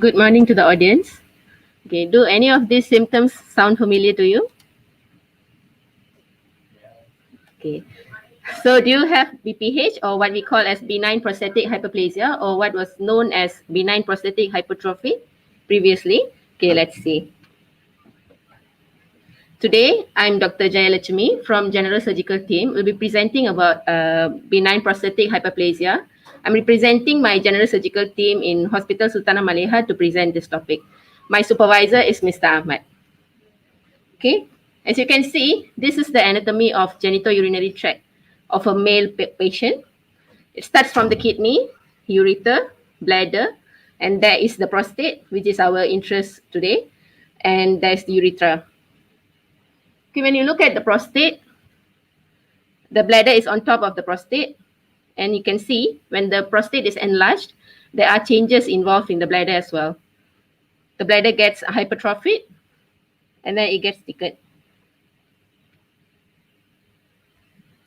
Good morning to the audience. Okay, do any of these symptoms sound familiar to you? Okay, so do you have BPH, or what we call as benign prostatic hyperplasia, or what was known as benign prostatic hypertrophy previously? Okay, let's see. Today, I'm Dr. Jaya from General Surgical Team. We'll be presenting about benign prostatic hyperplasia. I'm representing my General Surgical Team in Hospital Sultanah Maleha to present this topic. My supervisor is Mr. Ahmad. Okay, as you can see, this is the anatomy of genitourinary tract of a male patient. It starts from the kidney, ureter, bladder, and there is the prostate, which is our interest today, and there's the urethra. Okay, when you look at the prostate, the bladder is on top of the prostate, and you can see when the prostate is enlarged, there are changes involved in the bladder as well. The bladder gets hypertrophied, and then it gets thickened.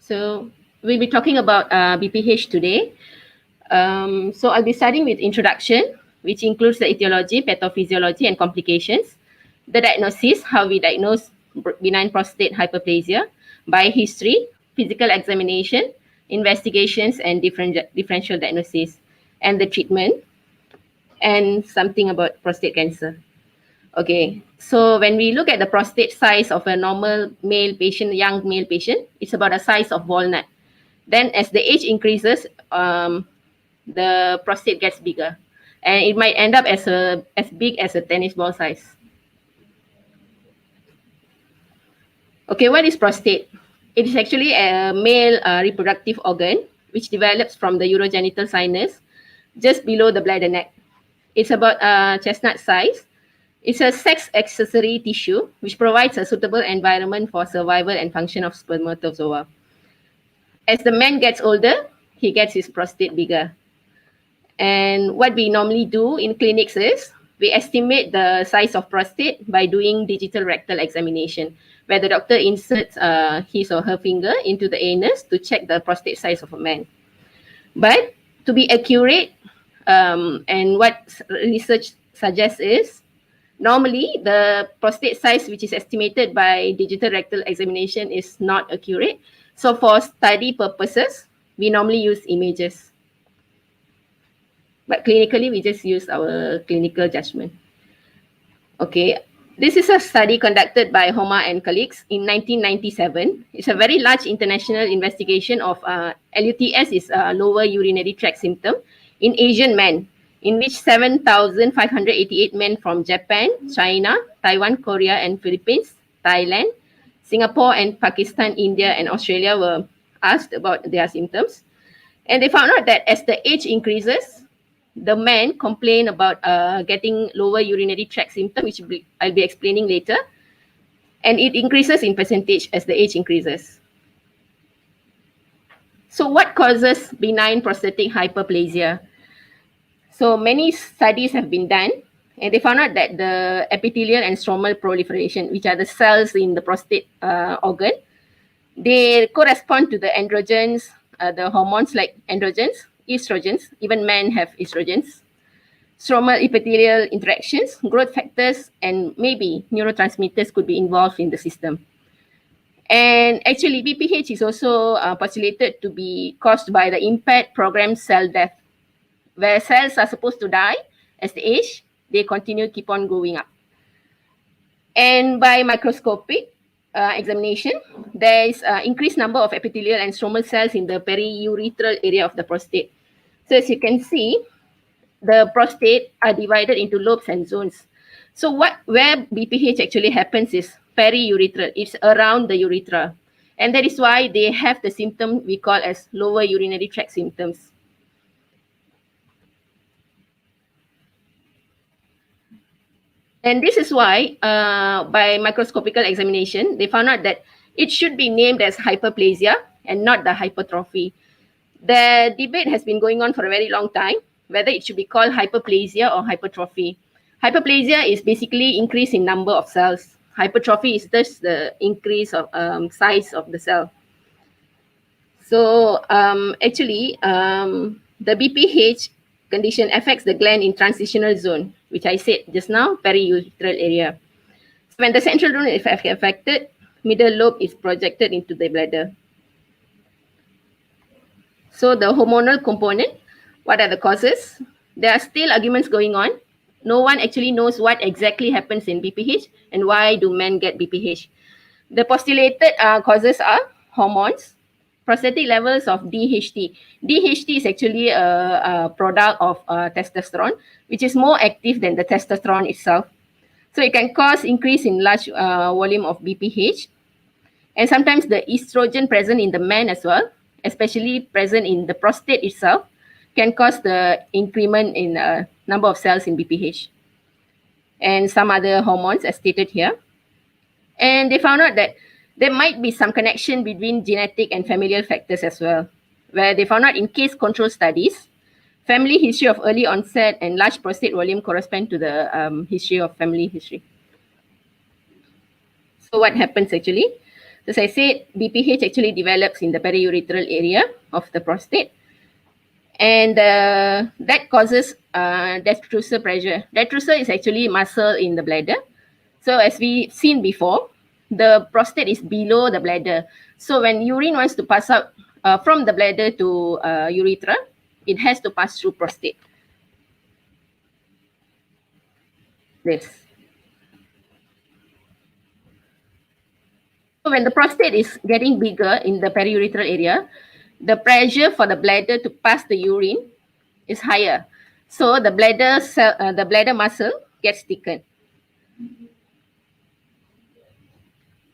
So we'll be talking about BPH today. So I'll be starting with introduction, which includes the etiology, pathophysiology, and complications. The diagnosis, how we diagnose benign prostate hyperplasia by history, physical examination, investigations, and differential diagnosis, and the treatment, and something about prostate cancer. Okay, so when we look at the prostate size of a normal male patient, young male patient, it's about the size of walnut. Then as the age increases, the prostate gets bigger, and it might end up as big as a tennis ball size. Okay, what is prostate? It is actually a male reproductive organ which develops from the urogenital sinus just below the bladder neck. It's about chestnut size. It's a sex accessory tissue which provides a suitable environment for survival and function of spermatozoa. As the man gets older, he gets his prostate bigger. And what we normally do in clinics is we estimate the size of prostate by doing digital rectal examination, where the doctor inserts his or her finger into the anus to check the prostate size of a man. But to be accurate, and what research suggests is, normally the prostate size which is estimated by digital rectal examination is not accurate. So for study purposes, we normally use images. But clinically, we just use our clinical judgment. Okay, this is a study conducted by Homa and colleagues in 1997. It's a very large international investigation of LUTS, is lower urinary tract symptom, in Asian men, in which 7,588 men from Japan, China, Taiwan, Korea, and Philippines, Thailand, Singapore, and Pakistan, India, and Australia were asked about their symptoms. And they found out that as the age increases, the men complain about getting lower urinary tract symptom, which I'll be explaining later. And it increases in percentage as the age increases. So what causes benign prostatic hyperplasia? So many studies have been done, and they found out that the epithelial and stromal proliferation, which are the cells in the prostate organ, they correspond to the androgens, the hormones like androgens, estrogens, even men have estrogens, stromal epithelial interactions, growth factors, and maybe neurotransmitters could be involved in the system. And actually, BPH is also postulated to be caused by the impaired programmed cell death, where cells are supposed to die as they age, they keep on going up. And by microscopic examination, there is increased number of epithelial and stromal cells in the periurethral area of the prostate. So as you can see, the prostate are divided into lobes and zones. So where BPH actually happens is periurethral. It's around the urethra. And that is why they have the symptom we call as lower urinary tract symptoms. And this is why, by microscopical examination, they found out that it should be named as hyperplasia and not the hypertrophy. The debate has been going on for a very long time, whether it should be called hyperplasia or hypertrophy. Hyperplasia is basically increase in number of cells. Hypertrophy is just the increase of size of the cell. So actually, the BPH condition affects the gland in transitional zone, which I said just now, periurethral area. So when the central zone is affected, middle lobe is projected into the bladder. So the hormonal component, what are the causes? There are still arguments going on. No one actually knows what exactly happens in BPH and why do men get BPH. The postulated causes are hormones, prostatic levels of DHT. DHT is actually a product of testosterone, which is more active than the testosterone itself. So it can cause increase in large volume of BPH. And sometimes the estrogen present in the man as well, especially present in the prostate itself, can cause the increment in number of cells in BPH. And some other hormones as stated here. And they found out that there might be some connection between genetic and familial factors as well, where they found out in case control studies, family history of early onset and large prostate volume correspond to the history of family history. So what happens actually? As I said, BPH actually develops in the periurethral area of the prostate, and that causes detrusor pressure. Detrusor is actually muscle in the bladder. So as we've seen before, the prostate is below the bladder. So when urine wants to pass out from the bladder to urethra, it has to pass through prostate. This. So when the prostate is getting bigger in the periurethral area, the pressure for the bladder to pass the urine is higher. So the bladder muscle gets thickened.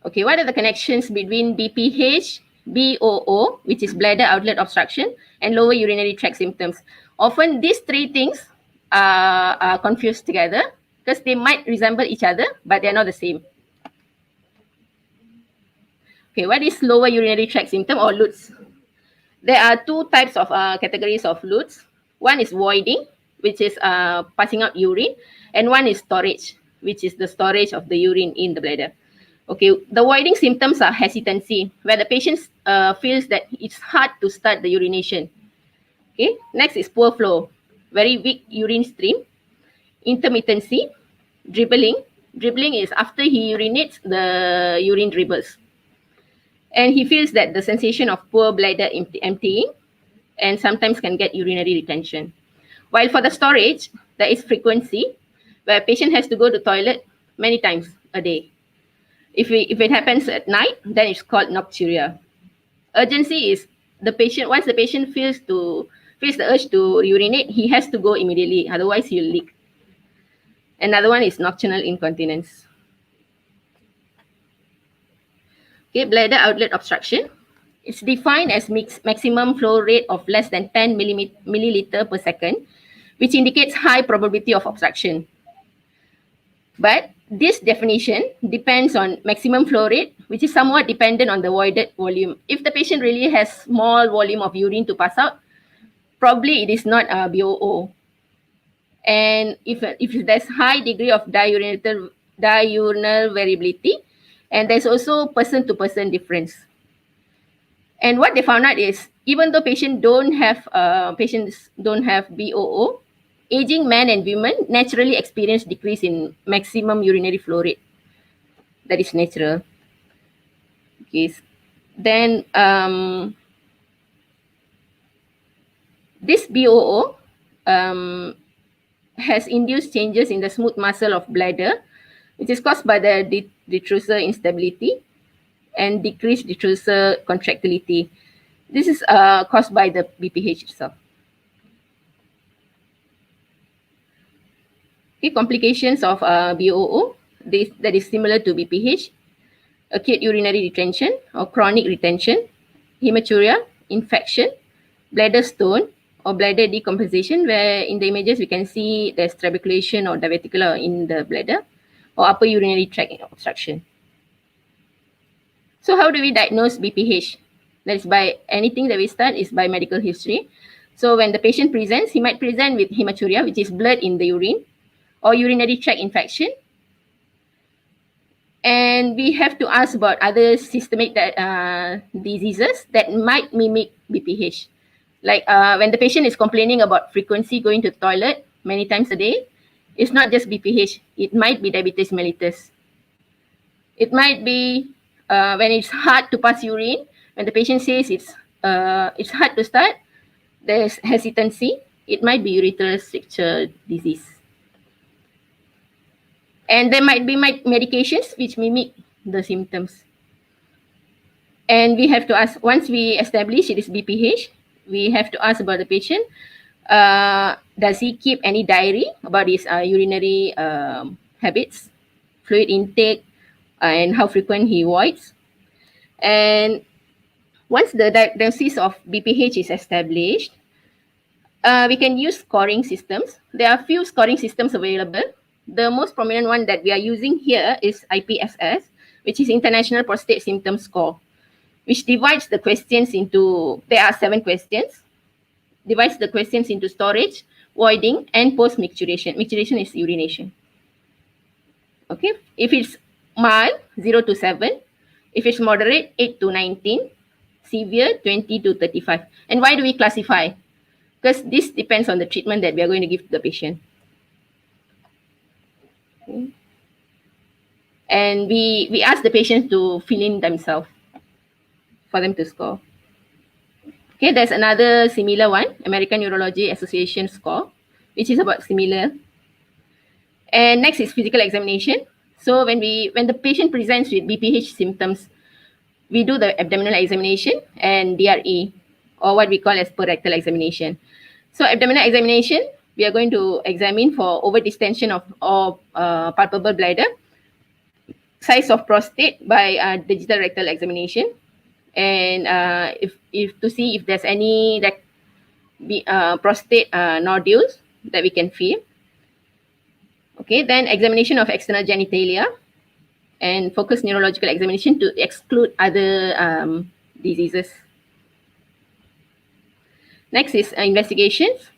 Okay, what are the connections between BPH, BOO, which is bladder outlet obstruction, and lower urinary tract symptoms? Often these three things are confused together because they might resemble each other, but they're not the same. Okay, what is lower urinary tract symptom or LUTS? There are two types of categories of LUTS. One is voiding, which is passing out urine, and one is storage, which is the storage of the urine in the bladder. Okay, the voiding symptoms are hesitancy, where the patient feels that it's hard to start the urination. Okay, next is poor flow, very weak urine stream, intermittency, dribbling. Dribbling is after he urinates, the urine dribbles. And he feels that the sensation of poor bladder emptying and sometimes can get urinary retention. While for the storage, there is frequency, where a patient has to go to toilet many times a day. If it happens at night, then it's called nocturia. Urgency is the patient, once the patient feels the urge to urinate, he has to go immediately, otherwise he'll leak. Another one is nocturnal incontinence. Okay, bladder outlet obstruction. It's defined as maximum flow rate of less than 10 milliliter per second, which indicates high probability of obstruction. But this definition depends on maximum flow rate, which is somewhat dependent on the voided volume. If the patient really has small volume of urine to pass out, probably it is not a BOO. And if there's high degree of diurnal variability, and there's also person-to-person difference. And what they found out is, even though patients don't have BOO, aging men and women naturally experience decrease in maximum urinary flow rate. That is natural. Okay. Then this BOO has induced changes in the smooth muscle of bladder, which is caused by the detrusor instability and decreased detrusor contractility. This is caused by the BPH itself. Okay, complications of BOO, that is similar to BPH: acute urinary retention or chronic retention, hematuria, infection, bladder stone or bladder decompensation, where in the images we can see there's trabeculation or diverticular in the bladder, or upper urinary tract obstruction. So how do we diagnose BPH? That is by anything that we start is by medical history. So when the patient presents, he might present with hematuria, which is blood in the urine, or urinary tract infection. And we have to ask about other systemic diseases that might mimic BPH. Like when the patient is complaining about frequency going to the toilet many times a day, it's not just BPH. It might be diabetes mellitus. It might be when it's hard to pass urine, when the patient says it's hard to start, there's hesitancy. It might be urethral stricture disease. And there might be medications which mimic the symptoms. And we have to ask, once we establish it is BPH, we have to ask about the patient. Does he keep any diary about his urinary habits, fluid intake, and how frequent he voids? And once the diagnosis of BPH is established, we can use scoring systems. There are a few scoring systems available. The most prominent one that we are using here is IPSS, which is International Prostate Symptom Score, which divides the questions into, there are 7 questions, divides the questions into storage, voiding, and post-micturition. Micturition is urination. Okay, if it's mild, 0 to 7. If it's moderate, 8 to 19. Severe, 20 to 35. And why do we classify? Because this depends on the treatment that we are going to give to the patient. Okay. And we ask the patient to fill in themselves for them to score. Okay, there's another similar one, American Urology Association score, which is about similar. And next is physical examination. So when the patient presents with BPH symptoms, we do the abdominal examination and DRE, or what we call as per rectal examination. So abdominal examination, we are going to examine for over-distension of palpable bladder, size of prostate by digital rectal examination, and if to see if there's any prostate nodules that we can feel. Okay, then examination of external genitalia and focused neurological examination to exclude other diseases. Next is investigations.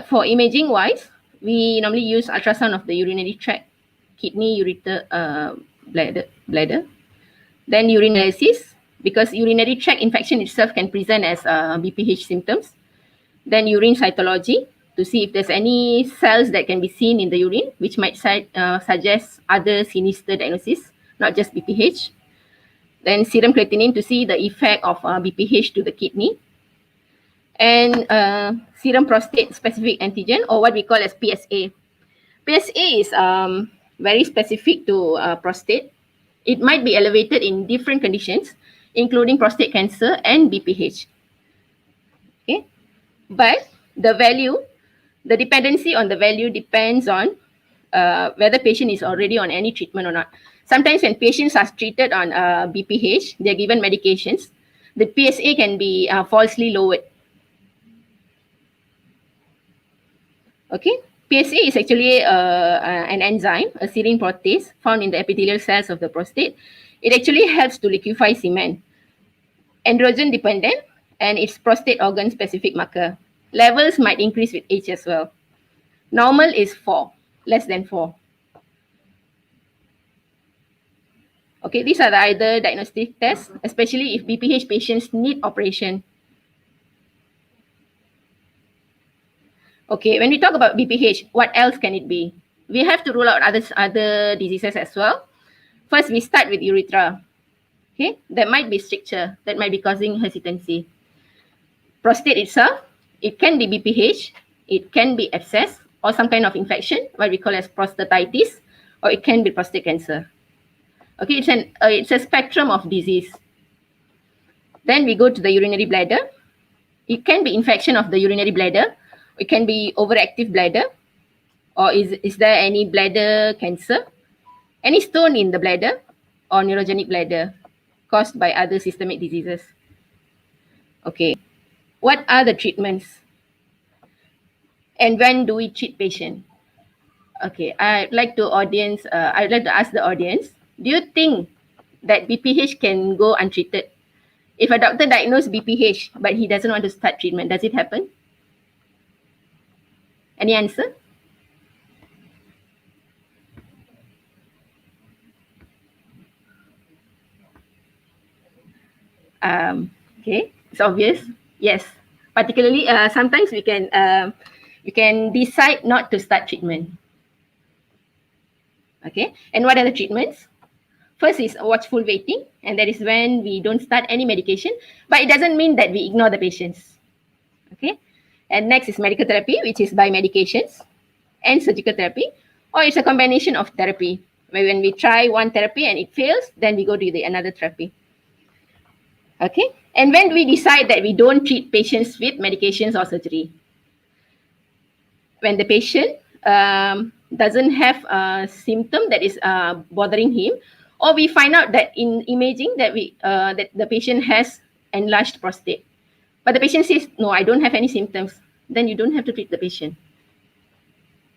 For imaging wise, we normally use ultrasound of the urinary tract, kidney, ureter, bladder. Then urinalysis, because urinary tract infection itself can present as BPH symptoms. Then urine cytology, to see if there's any cells that can be seen in the urine, which might suggest other sinister diagnosis, not just BPH. Then serum creatinine to see the effect of BPH to the kidney. And serum prostate specific antigen, or what we call as PSA. PSA is very specific to prostate. It might be elevated in different conditions, including prostate cancer and BPH. Okay, but the dependency on the value depends on whether patient is already on any treatment or not. Sometimes when patients are treated on BPH, they're given medications, the PSA can be falsely lowered. Okay, PSA is actually an enzyme, a serine protease found in the epithelial cells of the prostate. It actually helps to liquefy semen, androgen dependent, and it's prostate organ specific marker. Levels might increase with age as well. Normal is 4, less than 4. Okay, these are the other diagnostic tests, especially if BPH patients need operation. Okay, when we talk about BPH, what else can it be? We have to rule out other diseases as well. First, we start with urethra. Okay, there might be stricture that might be causing hesitancy. Prostate itself, it can be BPH, it can be abscess or some kind of infection, what we call as prostatitis, or it can be prostate cancer. Okay, it's a spectrum of disease. Then we go to the urinary bladder. It can be infection of the urinary bladder. It can be overactive bladder, or is there any bladder cancer, any stone in the bladder, or neurogenic bladder caused by other systemic diseases. Okay, what are the treatments? And when do we treat patient? Okay, I'd like to ask the audience, do you think that BPH can go untreated? If a doctor diagnoses BPH, but he doesn't want to start treatment, does it happen? Any answer? Okay, it's obvious. Yes, particularly sometimes we can decide not to start treatment. Okay, and what are the treatments? First is watchful waiting, and that is when we don't start any medication, but it doesn't mean that we ignore the patients. Okay, and next is medical therapy, which is by medications, and surgical therapy, or it's a combination of therapy, where when we try one therapy and it fails, then we go to another therapy. Okay, and when we decide that we don't treat patients with medications or surgery, when the patient doesn't have a symptom that is bothering him, or we find out that in imaging that that the patient has enlarged prostate, but the patient says, no, I don't have any symptoms, then you don't have to treat the patient.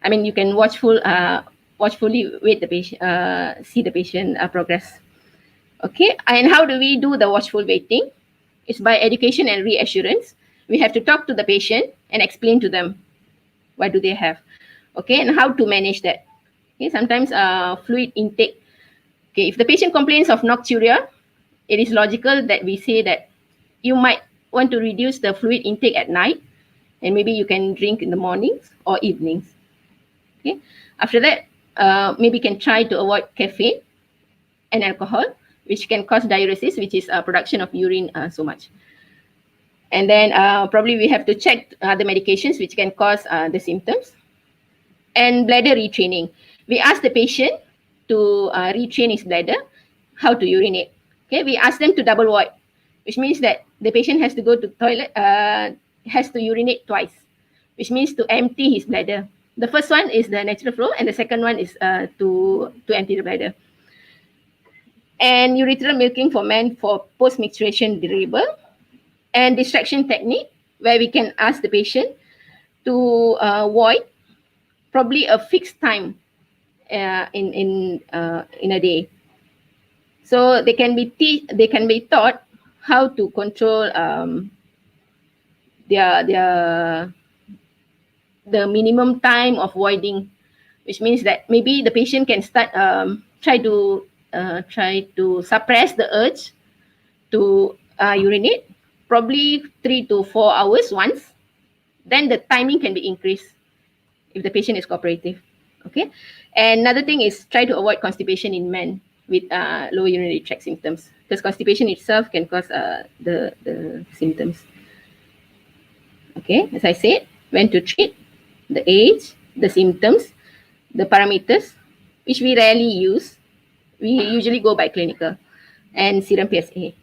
I mean, you can watchfully wait the patient, see the patient progress. Okay, and how do we do the watchful waiting? It's by education and reassurance. We have to talk to the patient and explain to them what do they have. Okay, and how to manage that. Okay, sometimes fluid intake. Okay, if the patient complains of nocturia, it is logical that we say that you might want to reduce the fluid intake at night, and maybe you can drink in the mornings or evenings. Okay, after that, maybe you can try to avoid caffeine and alcohol, which can cause diuresis, which is production of urine so much. And then probably we have to check the medications which can cause the symptoms. And bladder retraining. We ask the patient to retrain his bladder, how to urinate. Okay, we ask them to double void, which means that the patient has to go to toilet, has to urinate twice, which means to empty his bladder. The first one is the natural flow, and the second one is to empty the bladder. And urethral milking for men for post-micturition deliverable, and distraction technique, where we can ask the patient to void probably a fixed time in a day, so they can be taught how to control the minimum time of voiding, which means that maybe the patient can start try to suppress the urge to urinate, probably 3 to 4 hours once. Then the timing can be increased if the patient is cooperative. Okay, and another thing is try to avoid constipation in men with lower urinary tract symptoms, because constipation itself can cause the symptoms. Okay, as I said, when to treat, the age, the symptoms, the parameters, which we rarely use. We usually go by clinical, and serum PSA.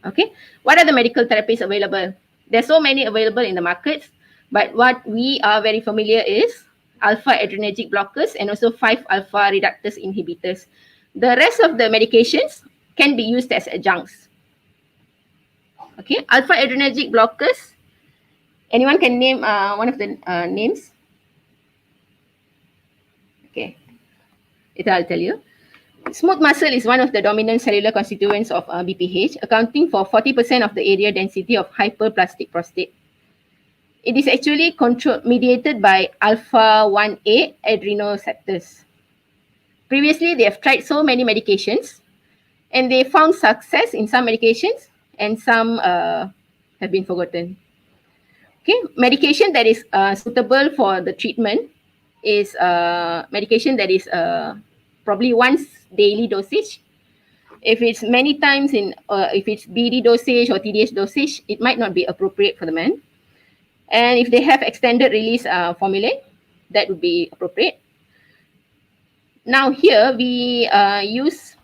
Okay, what are the medical therapies available? There's so many available in the markets, but what we are very familiar is alpha adrenergic blockers and also 5-alpha reductase inhibitors. The rest of the medications can be used as adjuncts. Okay, alpha adrenergic blockers. Anyone can name one of the names? Okay, I'll tell you. Smooth muscle is one of the dominant cellular constituents of BPH, accounting for 40% of the area density of hyperplastic prostate. It is actually mediated by alpha-1A adrenoceptors. Previously, they have tried so many medications, and they found success in some medications, and some have been forgotten. Okay, medication that is suitable for the treatment is medication that is probably once daily dosage. If it's many times if it's BD dosage or TDS dosage, it might not be appropriate for the man. And if they have extended release formulae, that would be appropriate. Now here we use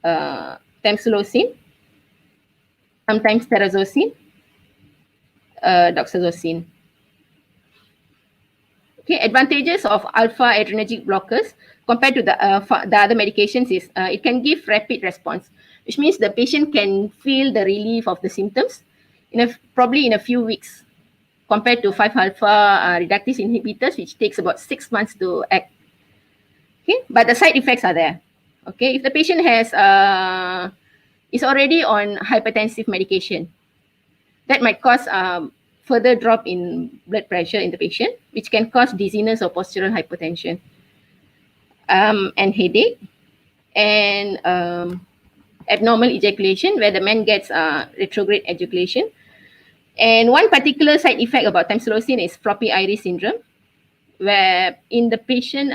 tamsulosin, sometimes terazosin, doxazocin. Okay, advantages of alpha adrenergic blockers compared to the other medications is it can give rapid response, which means the patient can feel the relief of the symptoms probably in a few weeks, compared to 5-alpha reductase inhibitors, which takes about 6 months to act. Okay, but the side effects are there. Okay, if the patient is already on hypertensive medication, that might cause further drop in blood pressure in the patient, which can cause dizziness or postural hypertension, and headache, and abnormal ejaculation, where the man gets retrograde ejaculation. And one particular side effect about tamsulosin is floppy iris syndrome, where in the patient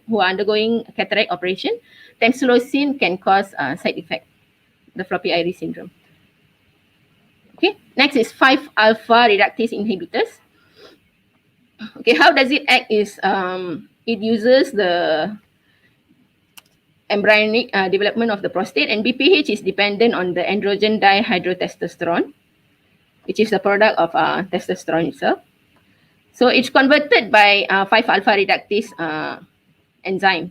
who are undergoing cataract operation, tamsulosin can cause side effect, the floppy iris syndrome. Okay, next is 5-alpha reductase inhibitors. Okay, how does it act is it uses the embryonic development of the prostate, and Bph is dependent on the androgen dihydrotestosterone, which is the product of testosterone itself. So it's converted by 5-alpha reductase enzyme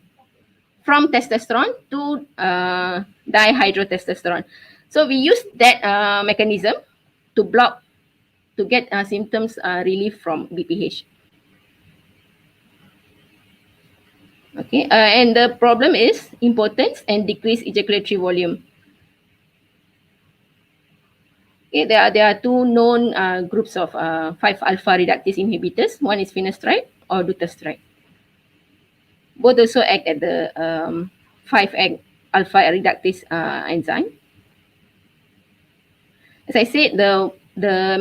from testosterone to dihydrotestosterone. So we use that mechanism to block, to get symptoms relief from Bph. Okay, and the problem is impotence and decreased ejaculatory volume. Okay, there are two known groups of 5-alpha reductase inhibitors. One is finasteride or dutasteride. Both also act at the 5-alpha reductase enzyme. As I said, the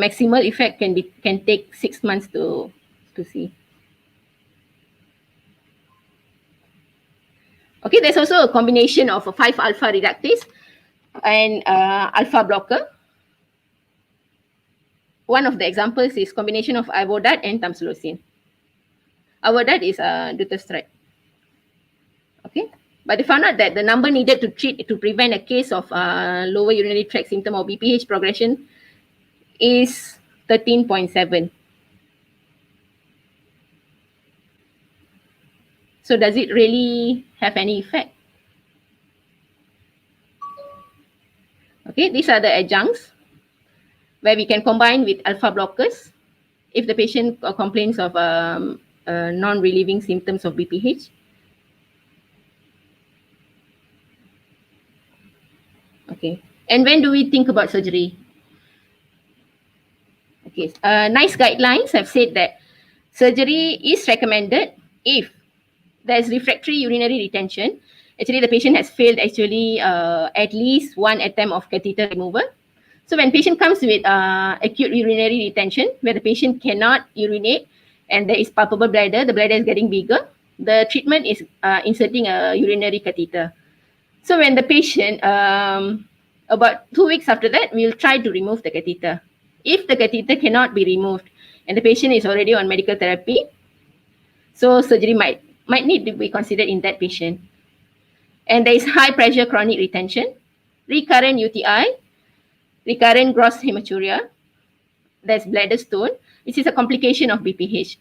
maximal effect can take 6 months to see. Okay, there's also a combination of a 5-alpha reductase and alpha blocker. One of the examples is combination of ivodate and tamsulosin. Ivodate is dutasteride. Okay, but they found out that the number needed to treat to prevent a case of lower urinary tract symptom or Bph progression is 13.7. So does it really have any effect? Okay, these are the adjuncts where we can combine with alpha blockers if the patient complains of non-relieving symptoms of Bph. Okay, and when do we think about surgery? Okay, NICE guidelines have said that surgery is recommended if there is refractory urinary retention. Actually, the patient has failed at least one attempt of catheter removal. So when patient comes with acute urinary retention, where the patient cannot urinate and there is palpable bladder, the bladder is getting bigger, the treatment is inserting a urinary catheter. So when the patient, about 2 weeks after that, we'll try to remove the catheter. If the catheter cannot be removed and the patient is already on medical therapy, so surgery might need to be considered in that patient. And there is high pressure chronic retention, recurrent UTI, recurrent gross hematuria, there's bladder stone, which is a complication of Bph.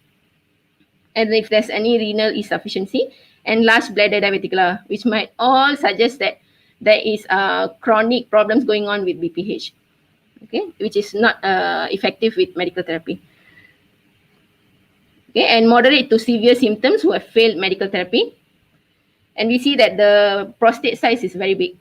And if there's any renal insufficiency, and large bladder diverticula, which might all suggest that there is chronic problems going on with Bph, okay, which is not effective with medical therapy. Okay, and moderate to severe symptoms who have failed medical therapy. And we see that the prostate size is very big.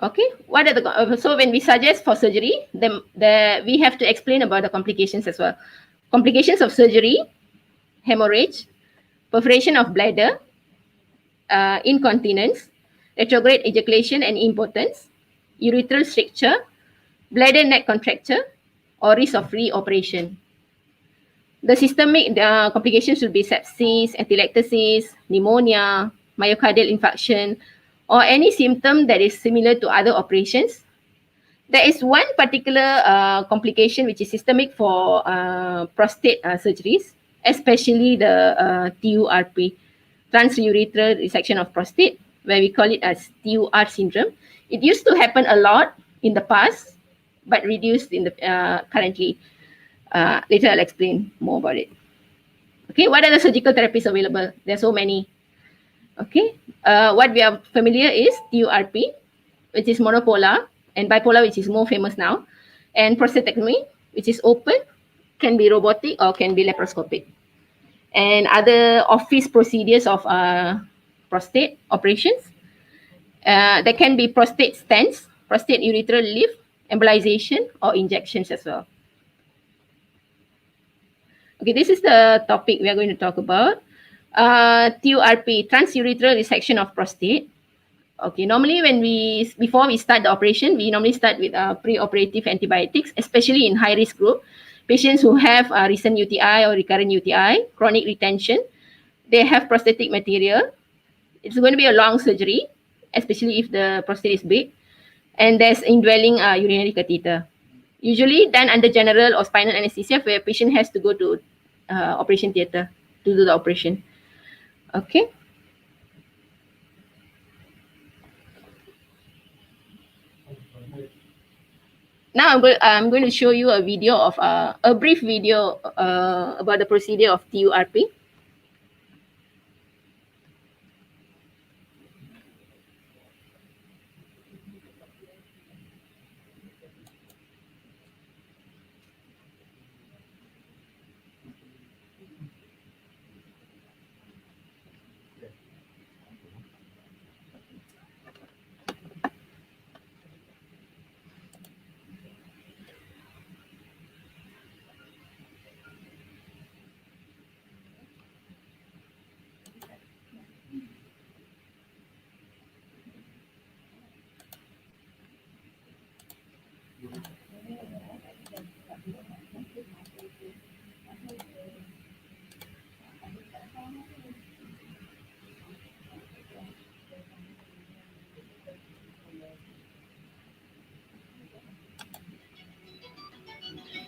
Okay, what are the so when we suggest for surgery, we have to explain about the complications as well. Complications of surgery: hemorrhage, perforation of bladder, incontinence, retrograde ejaculation and impotence, urethral stricture, bladder neck contracture, or risk of reoperation. The systemic complications should be sepsis, atelectasis, pneumonia, myocardial infarction, or any symptom that is similar to other operations. There is one particular complication which is systemic for prostate surgeries, especially the TURP, Trans-Urethral Resection of Prostate, where we call it as TUR syndrome. It used to happen a lot in the past, but reduced in the currently. Later I'll explain more about it. Okay, what are the surgical therapies available? There are so many. Okay, what we are familiar is TURP, which is monopolar, and bipolar, which is more famous now, and prostatectomy, which is open, can be robotic or can be laparoscopic, and other office procedures of prostate operations. There can be prostate stents, prostate urethral lift, embolization, or injections as well. Okay, this is the topic we are going to talk about. TURP, Trans-Urethral Resection of Prostate. Okay, normally before we start the operation, we normally start with pre-operative antibiotics, especially in high-risk group. Patients who have recent UTI or recurrent UTI, chronic retention, they have prostatic material. It's going to be a long surgery, especially if the prostate is big. And there's indwelling urinary catheter. Usually done under general or spinal anesthesia, where a patient has to go to operation theatre to do the operation. Okay. Now I'm going to show you a video of a brief video about the procedure of TURP.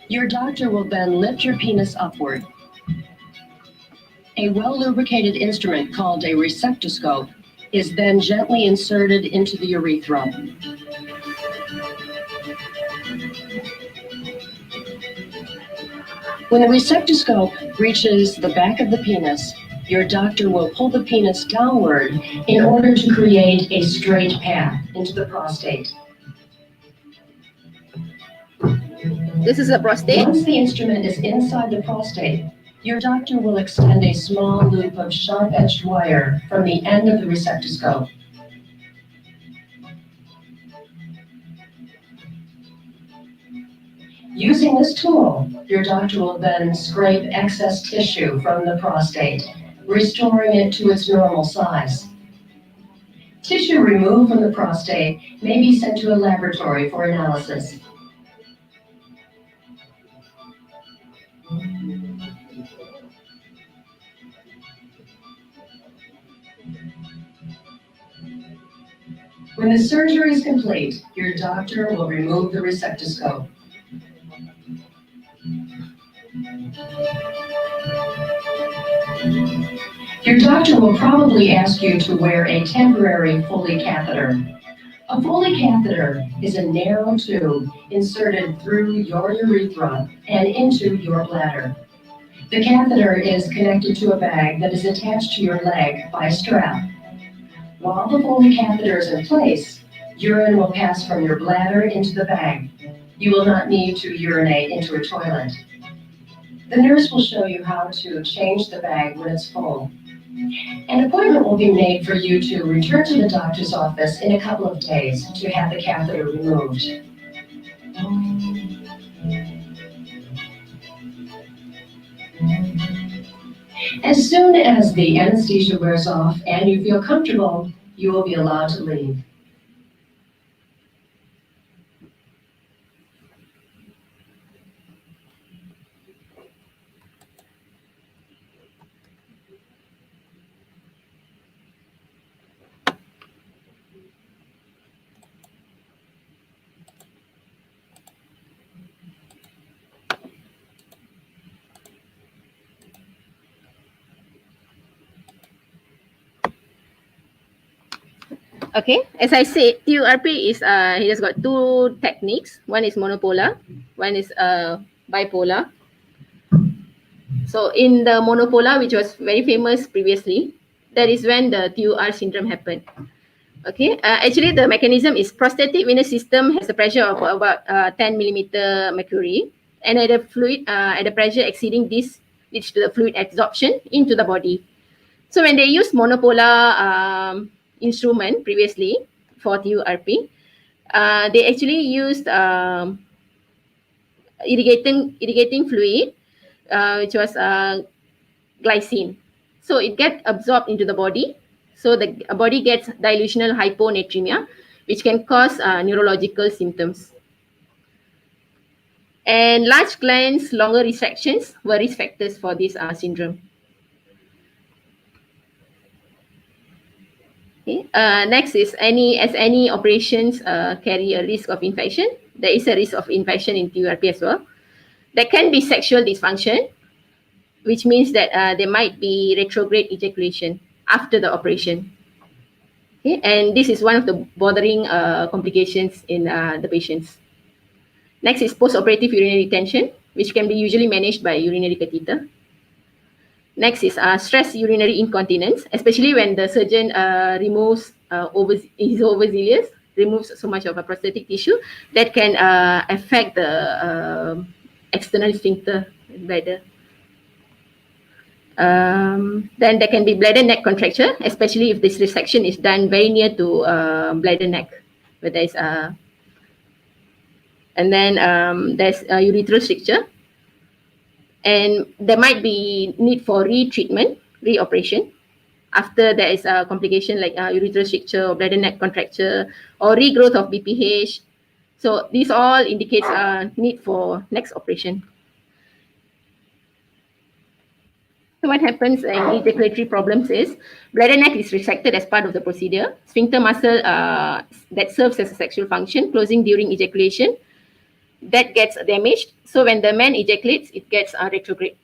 Your doctor will then lift your penis upward. A well-lubricated instrument called a receptoscope is then gently inserted into the urethra. When the receptoscope reaches the back of the penis, your doctor will pull the penis downward in order to create a straight path into the prostate. This is a prostate. Once the instrument is inside the prostate, your doctor will extend a small loop of sharp-edged wire from the end of the receptoscope. Using this tool, your doctor will then scrape excess tissue from the prostate, restoring it to its normal size. Tissue removed from the prostate may be sent to a laboratory for analysis. When the surgery is complete, your doctor will remove the receptoscope. Your doctor will probably ask you to wear a temporary Foley catheter. A Foley catheter is a narrow tube inserted through your urethra and into your bladder. The catheter is connected to a bag that is attached to your leg by a strap. While the Foley catheter is in place, urine will pass from your bladder into the bag. You will not need to urinate into a toilet. The nurse will show you how to change the bag when it's full. An appointment will be made for you to return to the doctor's office in a couple of days to have the catheter removed. As soon as the anesthesia wears off and you feel comfortable, you will be allowed to leave. Okay, as I said, TURP is it has got two techniques. One is monopolar, one is bipolar. So in the monopolar, which was very famous previously, that is when the TUR syndrome happened. Okay, actually the mechanism is prostatic venous system has a pressure of about 10 millimeter mercury, and at the pressure exceeding this leads to the fluid absorption into the body. So when they used monopolar instrument previously for TURP, they actually used irrigating fluid, which was glycine. So it gets absorbed into the body. So the body gets dilutional hyponatremia, which can cause neurological symptoms. And large glands, longer resections were risk factors for this syndrome. Okay. Next is any operations carry a risk of infection. There is a risk of infection in TURP as well. There can be sexual dysfunction, which means that there might be retrograde ejaculation after the operation. Okay, and this is one of the bothering complications in the patients. Next is post-operative urinary retention, which can be usually managed by urinary catheter. Next is stress urinary incontinence, especially when the surgeon removes is overzealous, removes so much of a prostatic tissue that can affect the external sphincter bladder. Then there can be bladder neck contracture, especially if this resection is done very near to bladder neck, where there is and then there's a urethral stricture, and there might be need for retreatment, reoperation after there is a complication like urethral stricture or bladder neck contracture or regrowth of BPH. So these all indicates need for next operation. So what happens in ejaculatory problems is bladder neck is resected as part of the procedure. Sphincter muscle that serves as a sexual function closing during ejaculation, that gets damaged. So when the man ejaculates, it gets retrograde.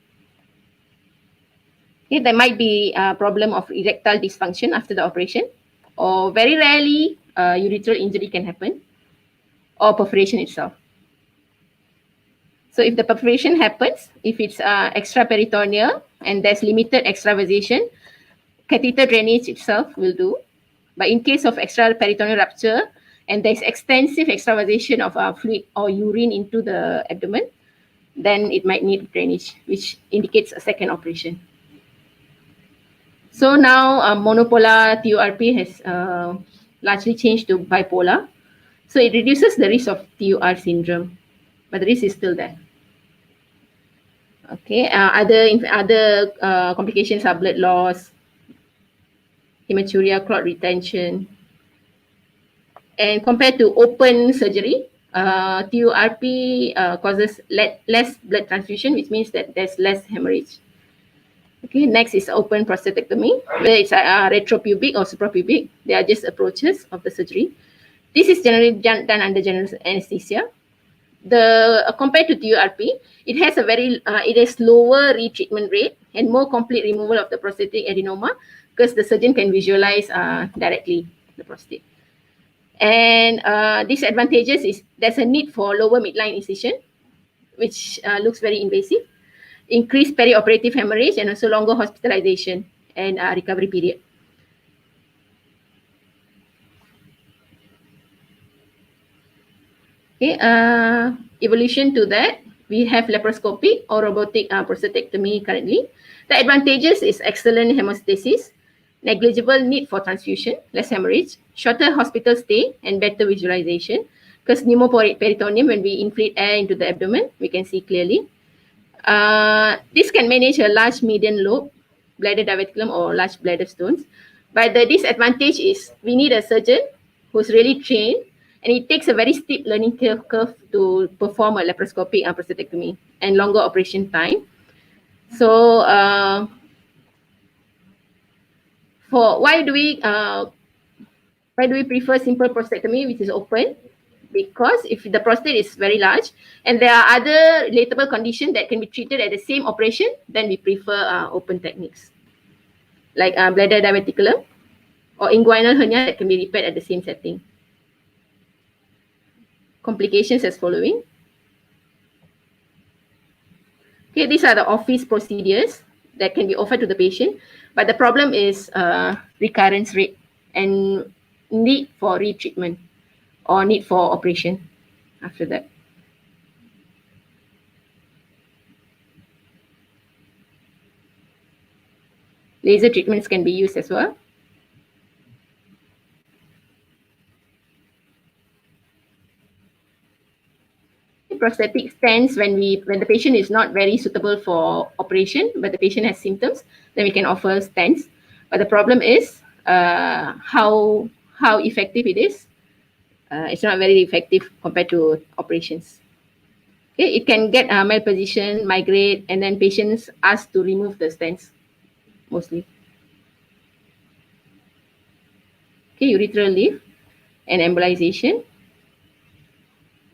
Okay, there might be a problem of erectile dysfunction after the operation, or very rarely urethral injury can happen, or perforation itself. So if the perforation happens, if it's extraperitoneal and there's limited extravasation, catheter drainage itself will do. But in case of extraperitoneal rupture and there's extensive extravasation of fluid or urine into the abdomen, then it might need drainage, which indicates a second operation. So now monopolar TURP has largely changed to bipolar. So it reduces the risk of TUR syndrome, but the risk is still there. Okay, other complications are blood loss, hematuria, clot retention. And compared to open surgery, TURP causes less blood transfusion, which means that there's less hemorrhage. Okay, next is open prostatectomy, where it's retropubic or suprapubic. They are just approaches of the surgery. This is generally done under general anesthesia. Compared to TURP, it has it has lower retreatment rate and more complete removal of the prostatic adenoma because the surgeon can visualize directly the prostate. And disadvantages is there's a need for lower midline incision, which looks very invasive, increased perioperative hemorrhage, and also longer hospitalization and recovery period. Okay, evolution to that, we have laparoscopic or robotic prostatectomy currently. The advantages is excellent hemostasis, negligible need for transfusion, less hemorrhage, shorter hospital stay, and better visualization. Because pneumoperitoneum, when we inflate air into the abdomen, we can see clearly. This can manage a large median lobe, bladder diverticulum, or large bladder stones. But the disadvantage is we need a surgeon who's really trained, and it takes a very steep learning curve to perform a laparoscopic prostatectomy and longer operation time. So why do we prefer simple prostatectomy, which is open? Because if the prostate is very large and there are other relatable conditions that can be treated at the same operation, then we prefer open techniques like bladder diverticulum, or inguinal hernia that can be repaired at the same setting. Complications as following. Okay, these are the office procedures that can be offered to the patient, but the problem is recurrence rate and need for retreatment or need for operation after that. Laser treatments can be used as well. Prostatic stents, when the patient is not very suitable for operation, but the patient has symptoms, then we can offer stents. But the problem is how effective it is. It's not very effective compared to operations. Okay, it can get malposition, migrate, and then patients ask to remove the stents mostly. Okay, urethral leaf and embolization.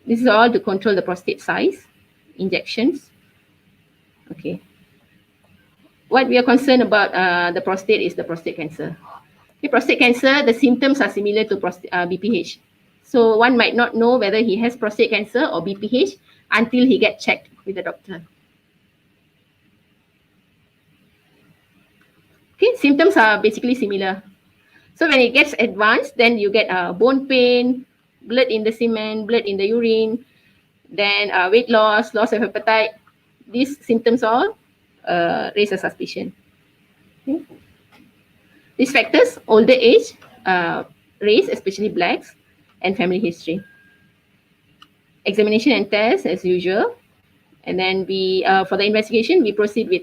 This is all to control the prostate size, injections. Okay. What we are concerned about the prostate is the prostate cancer. Okay, prostate cancer, the symptoms are similar to BPH. So one might not know whether he has prostate cancer or BPH until he gets checked with the doctor. Okay, symptoms are basically similar. So when it gets advanced, then you get bone pain, blood in the semen, blood in the urine, then weight loss, loss of appetite. These symptoms all raise a suspicion. Okay. These factors, older age, race, especially blacks, and family history. Examination and test as usual. And then we, for the investigation, we proceed with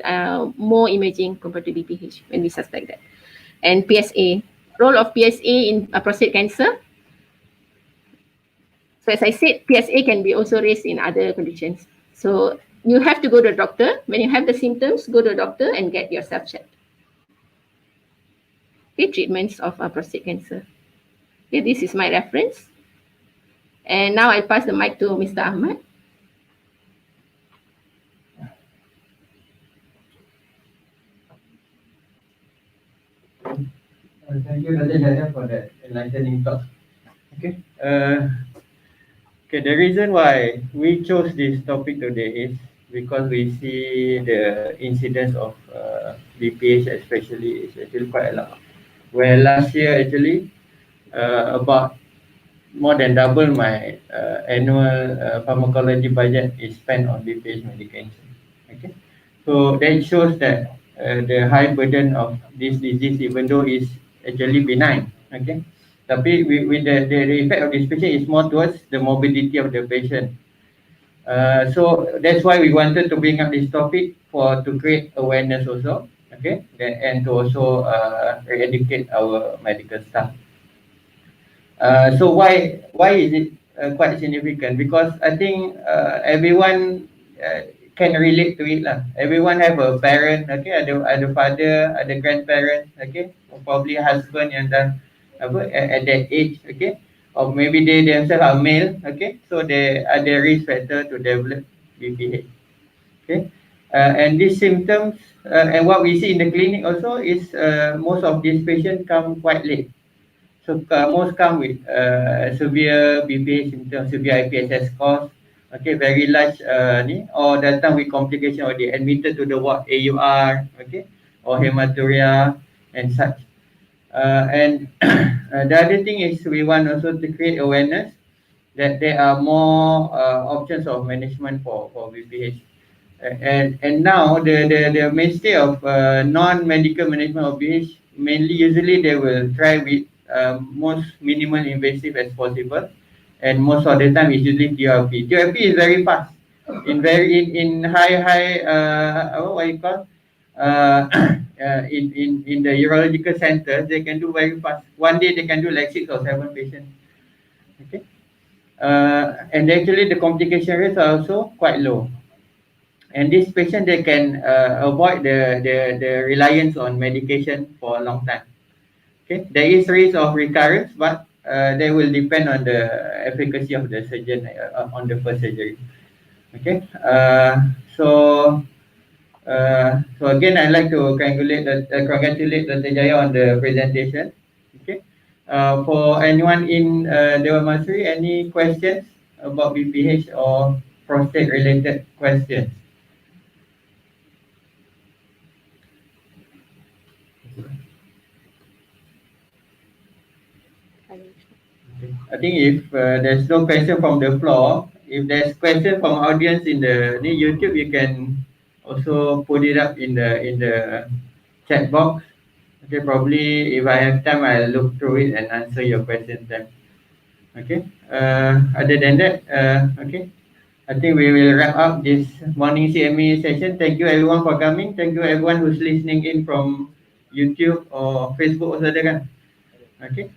more imaging compared to BPH when we suspect that. And PSA, role of PSA in prostate cancer. So as I said, PSA can be also raised in other conditions. So you have to go to a doctor. When you have the symptoms, go to a doctor and get yourself checked. Okay, treatments of prostate cancer. Okay, this is my reference. And now I'll pass the mic to Mr. Ahmad. Thank you, Dr. Jaya, for that enlightening talk. Okay. The reason why we chose this topic today is because we see the incidence of BPH especially is actually quite a lot. Where last year actually about more than double my annual pharmacology budget is spent on BPH medication. Okay, so that shows that the high burden of this disease, even though is actually benign. Okay, tapi with the effect of this patient is more towards the morbidity of the patient. So that's why we wanted to bring up this topic to create awareness also. Okay, and to also educate our medical staff. So why is it quite significant? Because I think everyone can relate to it lah. Everyone have a parent, okay, ada father, ada grandparent, okay, or probably husband yang dah at that age, okay, or maybe they themselves are male, okay, so they are the risk factor to develop BPH, okay. And these symptoms and what we see in the clinic also is most of these patients come quite late. So most come with severe BPH symptoms, severe IPSS cause, okay, very large or datang with complication or they admitted to the ward AUR, okay, or hematuria and such. And the other thing is we want also to create awareness that there are more options of management for BPH. And now the mainstay of non-medical management of BPH, mainly usually they will try with most minimal invasive as possible, and most of the time it's usually TRP. TRP is very fast. In high what you call in the urological centers, they can do very fast. One day they can do like 6 or 7 patients. Okay, and actually the complication rates are also quite low. And this patient, they can avoid the reliance on medication for a long time. Okay, there is risk of recurrence, but they will depend on the efficacy of the surgeon on the first surgery. Okay, so again, I'd like to congratulate Dr. Jaya on the presentation. Okay, For anyone in Dewan Mahsuri, any questions about BPH or prostate related questions? I think if there's no question from the floor, if there's question from audience in the YouTube, you can also put it up in the chat box. Okay, probably if I have time, I'll look through it and answer your questions then. Okay. Other than that, okay, I think we will wrap up this morning CME session. Thank you everyone for coming. Thank you everyone who's listening in from YouTube or Facebook also ada kan? Okay.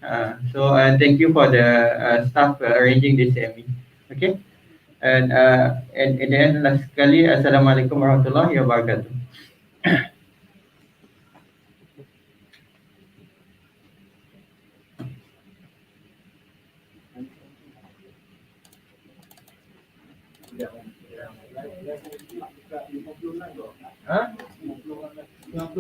Thank you for the staff arranging this CME. Okay. And in the end, last sekali, Assalamualaikum warahmatullahi wabarakatuh. Huh?